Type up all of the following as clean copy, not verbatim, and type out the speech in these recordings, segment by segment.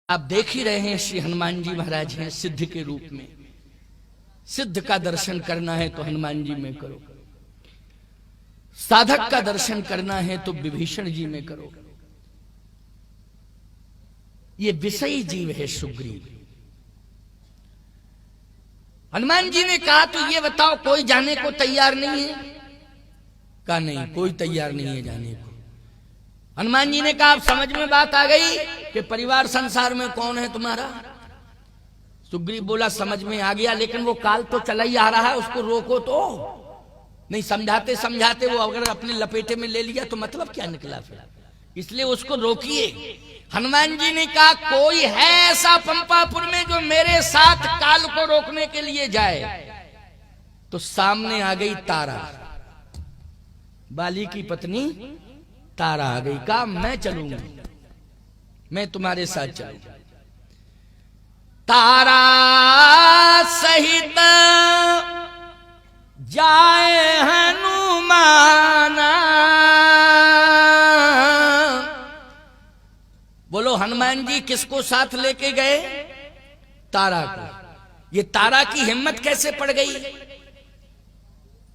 आप देख ही रहे हैं श्री हनुमान जी महाराज हैं सिद्ध के रूप में। सिद्ध का दर्शन करना है तो हनुमान जी में करो, साधक का दर्शन करना है तो विभीषण जी में करो। ये विषयी जीव है सुग्रीव। हनुमान जी ने कहा तो ये बताओ कोई जाने को तैयार नहीं है? कहा नहीं, कोई तैयार नहीं है जाने को। हनुमान जी ने कहा अब समझ में बात आ गई कि परिवार संसार में कौन है तुम्हारा? सुग्रीव बोला समझ में आ गया, लेकिन वो काल तो चला ही आ रहा है, उसको रोको तो। नहीं, समझाते समझाते वो अगर अपने लपेटे में ले लिया तो मतलब क्या निकला फिर, इसलिए उसको रोकिए। हनुमान जी ने कहा कोई है ऐसा पंपापुर में जो मेरे साथ काल को रोकने के लिए जाए? तो सामने आ गई तारा, बाली की पत्नी तारा आ गई। कहा मैं चलूंगी, मैं तुम्हारे साथ चलूंगा। तारा सहित जाए हनुमाना। बोलो हनुमान जी किसको साथ लेके गए? तारा को। ये तारा की हिम्मत कैसे पड़ गई?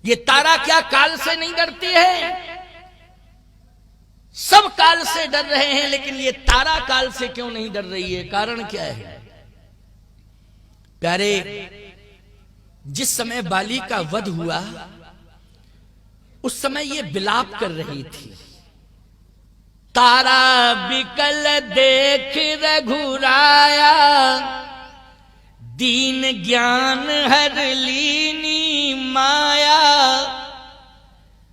ये तारा क्या काल से नहीं डरती है? सब काल से डर रहे हैं, लेकिन ये तारा काल से क्यों नहीं डर रही है? कारण क्या है? प्यारे, जिस समय बाली का वध हुआ उस समय ये विलाप कर रही थी। तारा बिकल देख रघुराया, दीन ज्ञान हर लीनी माया।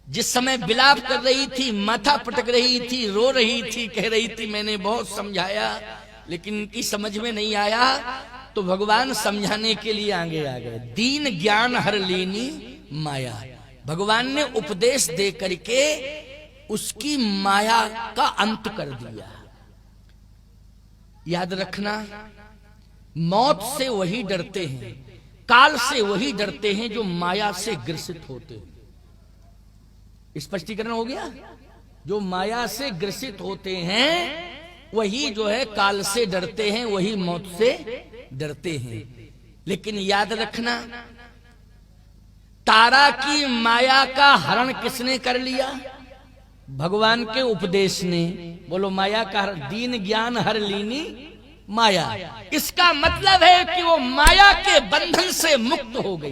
जिस समय विलाप कर रही थी, माथा पटक रही थी, रो रही थी, कह रही थी मैंने बहुत समझाया लेकिन इनकी समझ में नहीं आया, तो भगवान समझाने के लिए आगे आ गए। दीन ज्ञान हर लीनी माया। भगवान ने उपदेश दे करके उसकी माया का अंत कर दिया। याद रखना, मौत से वही डरते हैं, काल से वही डरते हैं जो माया से ग्रसित होते हैं। स्पष्टीकरण हो गया? जो माया से ग्रसित होते हैं वही जो है काल से डरते हैं, वही मौत से डरते हैं। लेकिन याद रखना, तारा की माया का हरण किसने कर लिया? भगवान के उपदेश ने। बोलो माया का दीन ज्ञान हर लीनी माया। इसका मतलब है कि वो माया के बंधन से मुक्त हो गई।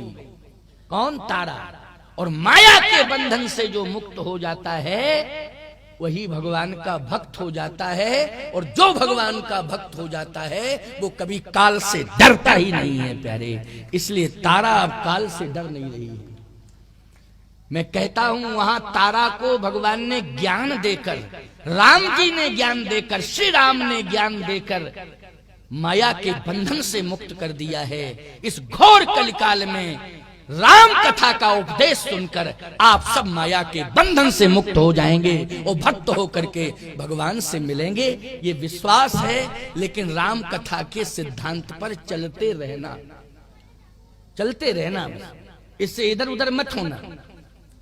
कौन? तारा। और माया के बंधन से जो मुक्त हो जाता है वही भगवान का भक्त हो जाता है। और जो भगवान का भक्त हो जाता है वो कभी काल से डरता ही नहीं है प्यारे। इसलिए तारा अब काल से डर नहीं रही है। मैं कहता हूं वहां तारा को भगवान ने ज्ञान देकर, राम जी ने ज्ञान देकर, श्री राम ने ज्ञान देकर माया के बंधन से मुक्त कर दिया है। इस घोर कलिकाल में राम कथा का उपदेश सुनकर आप सब माया के बंधन से मुक्त हो जाएंगे और भक्त होकर के भगवान से मिलेंगे, ये विश्वास है। लेकिन राम कथा के सिद्धांत पर चलते रहना, चलते रहना, इससे इधर उधर मत होना।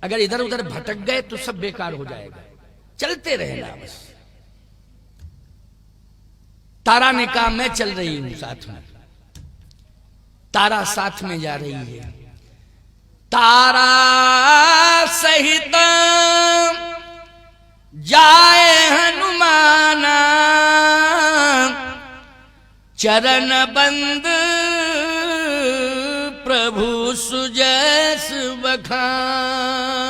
अगर इधर उधर भटक गए तो सब बेकार हो जाएगा। चलते रहना बस। तारा ने कहा मैं चल रही हूं साथ में। तारा साथ में जा रही है। तारा सहित जाए हनुमाना, चरण बंद प्रभु सुजस बखाना।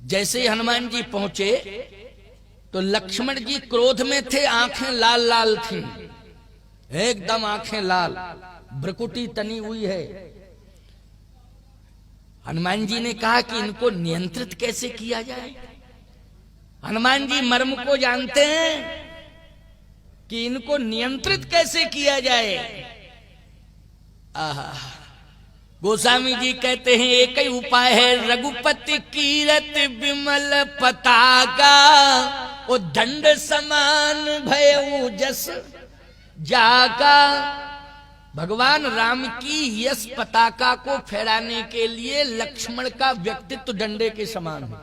जैसे हनुमान जी पहुंचे तो लक्ष्मण जी क्रोध में थे, आंखें लाल लाल थीं, एकदम आंखें लाल, भ्रकुटी तनी हुई है। हनुमान जी ने कहा कि इनको नियंत्रित कैसे किया जाए। हनुमान जी मर्म को जानते हैं कि इनको नियंत्रित कैसे किया जाए। आहा, गोस्वामी जी कहते हैं एक ही उपाय है, रघुपति कीरत विमल पताका, ओ दंड समान भयउ जस जाका। भगवान राम की यश पताका को फहराने के लिए लक्ष्मण का व्यक्तित्व डंडे के समान है।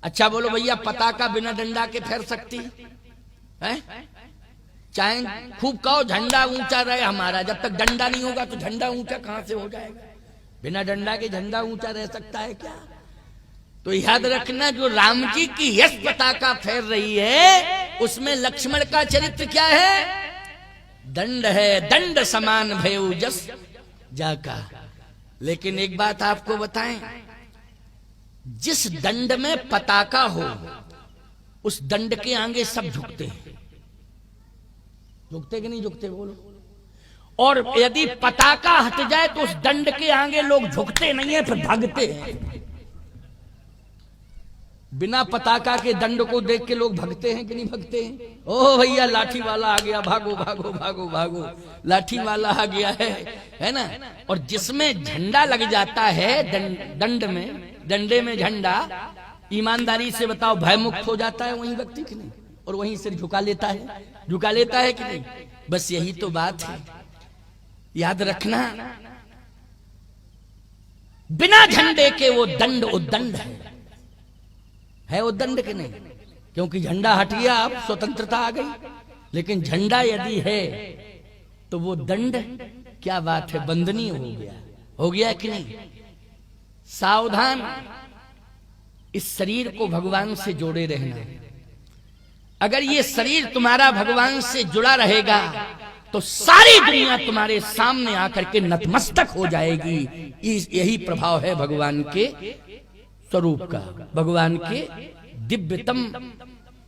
अच्छा बोलो भैया, पताका बिना डंडा के फहर सकती? है? चाहे खूब कहो झंडा ऊंचा रहे हमारा, जब तक डंडा नहीं होगा तो झंडा ऊंचा कहां से हो जाएगा? बिना डंडा के झंडा ऊंचा रह सकता है क्या? तो याद रखना, जो राम जी की यश पताका फैल रही है उसमें लक्ष्मण का चरित्र क्या है? दंड है, दंड समान भयउ जस जाका। लेकिन एक बात आपको बताएं, जिस दंड में पताका हो उस दंड के आगे सब झुकते हैं। झुकते कि नहीं झुकते बोलो? और यदि पताका हट जाए तो उस दंड के आगे लोग झुकते नहीं है, फिर भागते हैं। बिना पताका के दंड को देख के लोग भागते हैं कि नहीं भागते हैं? ओ भैया लाठी वाला आ गया, भागो भागो भागो भागो, लाठी वाला आ गया है ना? और जिसमें झंडा लग जाता है दंड में, डंडे में झंडा, ईमानदारी से बताओ भयमुक्त हो जाता है वही व्यक्ति कि नहीं? और वहीं सिर झुका लेता है, झुका लेता है कि नहीं? बस यही तो बात है। याद रखना, बिना झंडे के वो दंड उद्दंड है उद्दंड के नहीं? क्योंकि झंडा हट गया, अब स्वतंत्रता आ गई। लेकिन झंडा यदि है तो वो दंड क्या बात है, बंधनीय हो गया कि नहीं? सावधान, इस शरीर को भगवान से जोड़े रहना। अगर ये शरीर तुम्हारा भगवान से जुड़ा रहेगा तो सारी दुनिया तुम्हारे सामने आकर के नतमस्तक हो जाएगी। यही प्रभाव है भगवान के स्वरूप का, भगवान के दिव्यतम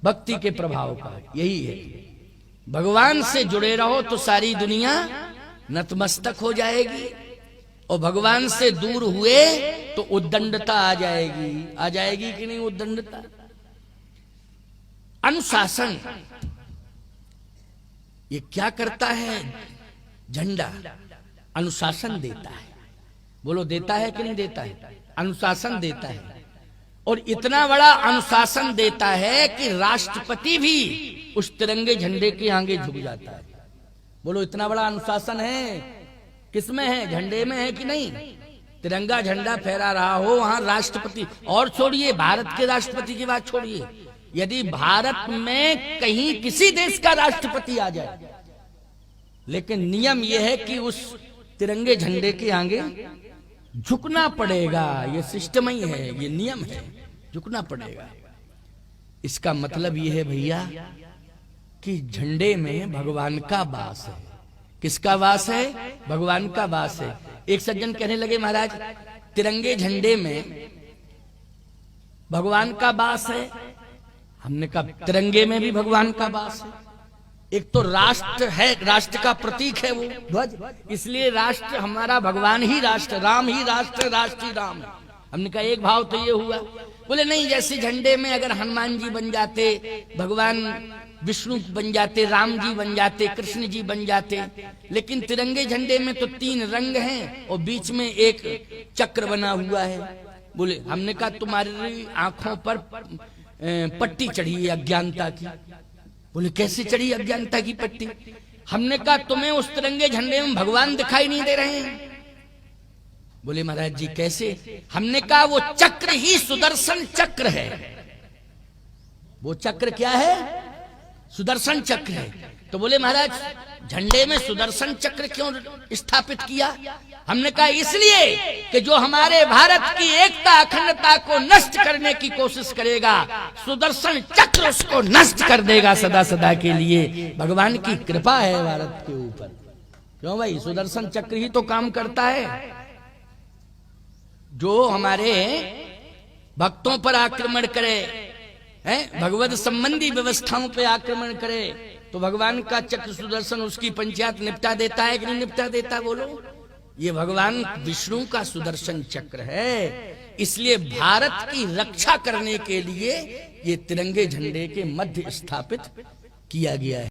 भक्ति के प्रभाव का। यही है, भगवान से जुड़े रहो तो सारी दुनिया नतमस्तक हो जाएगी, और भगवान से दूर हुए तो उद्दंडता आ जाएगी कि नहीं? उद्दंडता। अनुशासन ये क्या करता है? झंडा अनुशासन देता है। बोलो देता है कि नहीं देता है? अनुशासन देता है, और इतना बड़ा अनुशासन देता है कि राष्ट्रपति भी उस तिरंगे झंडे के आगे झुक जाता है। बोलो इतना बड़ा अनुशासन है, किसमें है? झंडे में है कि नहीं? तिरंगा झंडा फहरा रहा हो वहां राष्ट्रपति, और छोड़िए भारत के राष्ट्रपति की बात छोड़िए, यदि भारत में कहीं किसी देश का राष्ट्रपति आ जाए, लेकिन नियम यह है कि उस तिरंगे झंडे के आगे झुकना पड़ेगा। ये सिस्टम ही है, ये नियम है, झुकना पड़ेगा। इसका मतलब यह है भैया कि झंडे में भगवान का वास है। किसका वास है? भगवान का वास है। एक सज्जन कहने लगे, महाराज तिरंगे झंडे में भगवान का वास है। हमने कहा तिरंगे में भी भगवान का वास है। एक तो राष्ट्र है, राष्ट्र का प्रतीक है वो ध्वज, इसलिए राष्ट्र हमारा, भगवान ही राष्ट्र, राम ही राष्ट्र, राष्ट्र ही राम है। हमने कहा एक भाव तो ये हुआ। बोले नहीं, जैसे झंडे में अगर हनुमान जी बन जाते, भगवान विष्णु बन जाते, राम जी बन जाते, कृष्ण जी बन जाते, लेकिन तिरंगे झंडे में तो 3 रंग हैं और बीच में एक चक्र बना हुआ है। बोले, हमने कहा तुम्हारी आंखों पर पट्टी चढ़ी है अज्ञानता की। बोले कैसे चढ़ी अज्ञानता की पट्टी? हमने कहा तुम्हें उस तिरंगे झंडे में भगवान दिखाई नहीं दे रहे हैं। बोले महाराज जी कैसे? हमने कहा वो चक्र ही सुदर्शन चक्र है। वो चक्र क्या है? सुदर्शन चक्र है। तो बोले महाराज झंडे में सुदर्शन चक्र क्यों स्थापित किया? हमने कहा इसलिए कि जो हमारे भारत की एकता अखंडता को नष्ट करने की कोशिश करेगा, सुदर्शन चक्र उसको नष्ट कर देगा सदा सदा के लिए। भगवान की कृपा है भारत के ऊपर। क्यों भाई? सुदर्शन चक्र ही तो काम करता है। जो हमारे भक्तों पर आक्रमण करे, भगवत संबंधी व्यवस्थाओं पे आक्रमण करे, तो भगवान का चक्र सुदर्शन उसकी पंचायत निपटा देता है कि नहीं निपटा देता? बोलो, ये भगवान विष्णु का सुदर्शन चक्र है। इसलिए भारत की रक्षा करने के लिए ये तिरंगे झंडे के मध्य स्थापित किया गया है।